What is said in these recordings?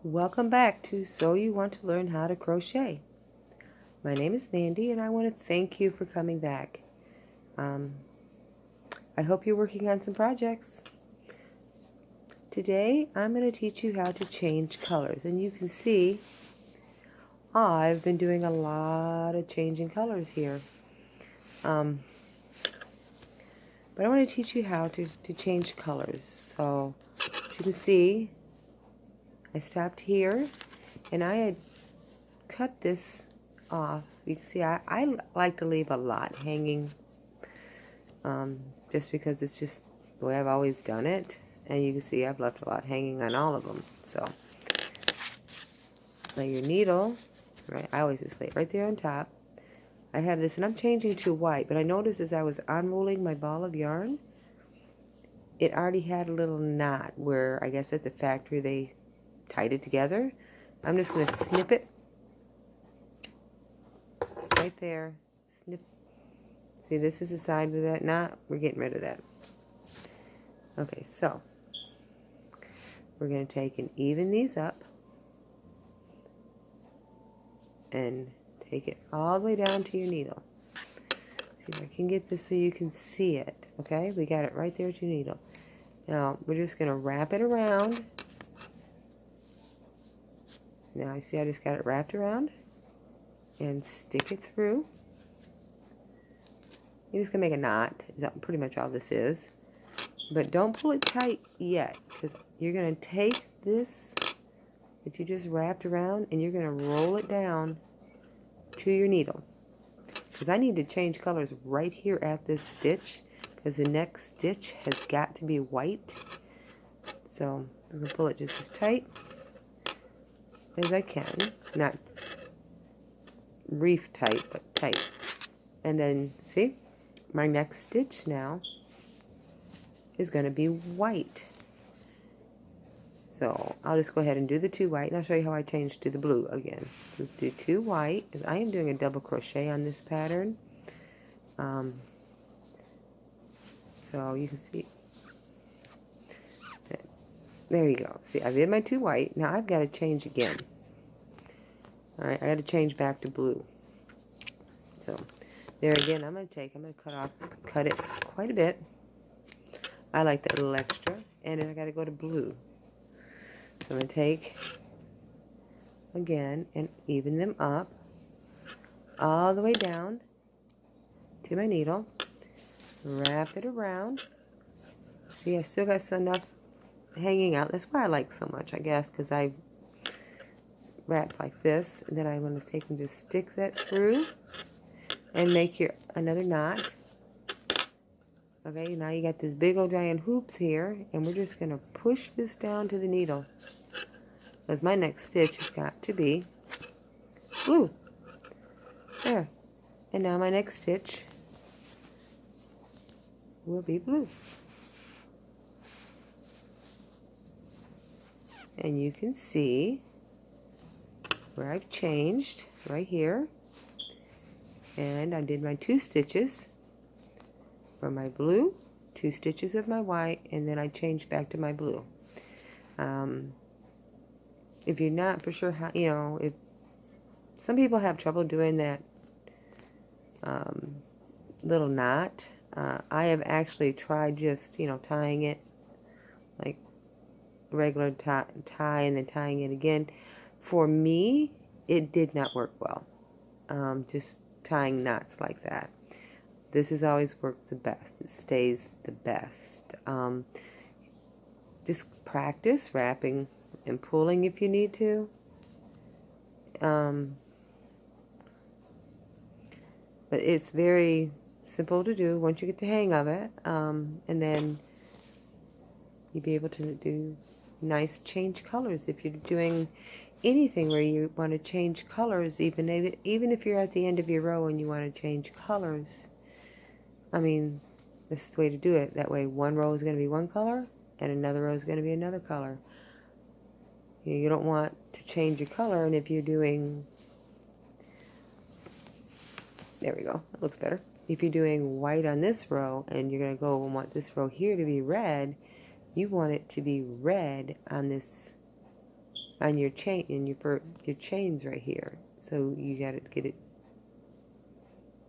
Welcome back to So You Want to Learn How to Crochet. My name is Mandy and I want to thank you for coming back. I hope you're working on some projects. Today I'm going to teach you how to change colors, and you can see I've been doing a lot of changing colors here. But I want to teach you how to change colors. So as you can see, I stopped here and I had cut this off. You can see I like to leave a lot hanging just because it's just the way I've always done it, and you can see I've left a lot hanging on all of them. So lay your needle, right? I always just lay it right there on top. I have this, and I'm changing to white, but I noticed as I was unrolling my ball of yarn, it already had a little knot where I guess at the factory they tied it together. I'm just going to snip it right there. Snip. See, this is the side with that knot. We're getting rid of that. Okay, so we're going to take and even these up and take it all the way down to your needle. See if I can get this so you can see it. Okay, we got it right there to your needle. Now we're just going to wrap it around. Now you see I just got it wrapped around and stick it through. You're just going to make a knot. Is that pretty much all this is. But don't pull it tight yet, because you're going to take this that you just wrapped around and you're going to roll it down to your needle. Because I need to change colors right here at this stitch, because the next stitch has got to be white. So I'm going to pull it just as tight as I can. Not reef tight, but tight. And then, see, my next stitch now is going to be white. So I'll just go ahead and do the 2 white, and I'll show you how I change to the blue again. Let's do 2 white, because I am doing a double crochet on this pattern. So you can see. There you go. See, I did my 2 white. Now I've got to change again. Alright, I got to change back to blue. So there again, I'm going to cut it quite a bit. I like that little extra. And then I got to go to blue. So I'm going to take, again, and even them up all the way down to my needle. Wrap it around. See, I still got enough hanging out. That's why I like so much, I guess, because I wrap like this. And then I'm going to take and just stick that through and make another knot. Okay, now you got this big old giant hoops here, and we're just going to push this down to the needle, because my next stitch has got to be blue. There. And now my next stitch will be blue. And you can see where I've changed right here. And I did my 2 stitches for my blue, 2 stitches of my white, and then I changed back to my blue. If you're not for sure how, if some people have trouble doing that little knot, I have actually tried just, tying it like regular tie and then tying it again. For me, it did not work well. Just tying knots like that. This has always worked the best. It stays the best. Just practice wrapping and pulling if you need to. But it's very simple to do once you get the hang of it. And then you'll be able to do nice change colors. If you're doing anything where you want to change colors, even if you're at the end of your row and you want to change colors, I mean, this is the way to do it. That way one row is going to be one color and another row is going to be another color. You don't want to change your color, and if you're doing, there we go, it looks better. If you're doing white on this row and you're going to go and want this row here to be red, you want it to be red on this on your chain, in your chains right here. So you got to get it,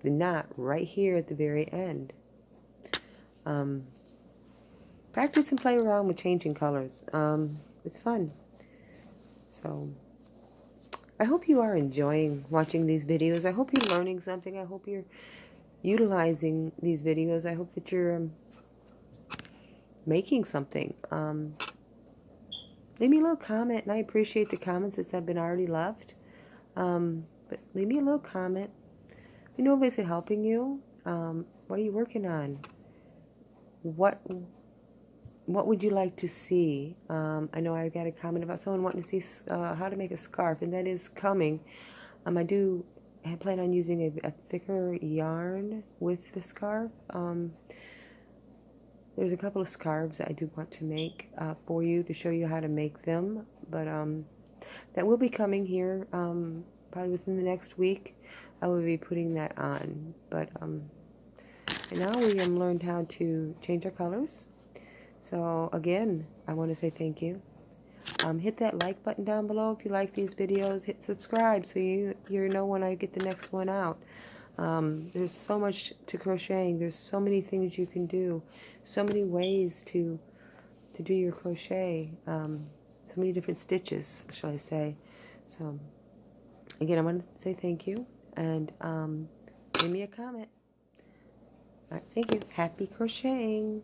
the knot right here at the very end. Practice and play around with changing colors. It's fun. So I hope you are enjoying watching these videos. I hope you're learning something. I hope you're utilizing these videos. I hope that you're making something. Leave me a little comment, and I appreciate the comments that have been already left. But leave me a little comment. You know, is it helping you? What are you working on? What would you like to see? I know I got a comment about someone wanting to see how to make a scarf, and that is coming. I plan on using a thicker yarn with the scarf. There's a couple of scarves that I do want to make for you to show you how to make them, but that will be coming here probably within the next week. I will be putting that on, but and now we have learned how to change our colors. So again, I want to say thank you. Hit that like button down below if you like these videos. Hit subscribe so you know when I get the next one out. There's so much to crocheting. There's so many things you can do. So many ways to do your crochet. So many different stitches, shall I say. So again, I want to say thank you. And leave me a comment. All right, thank you. Happy crocheting.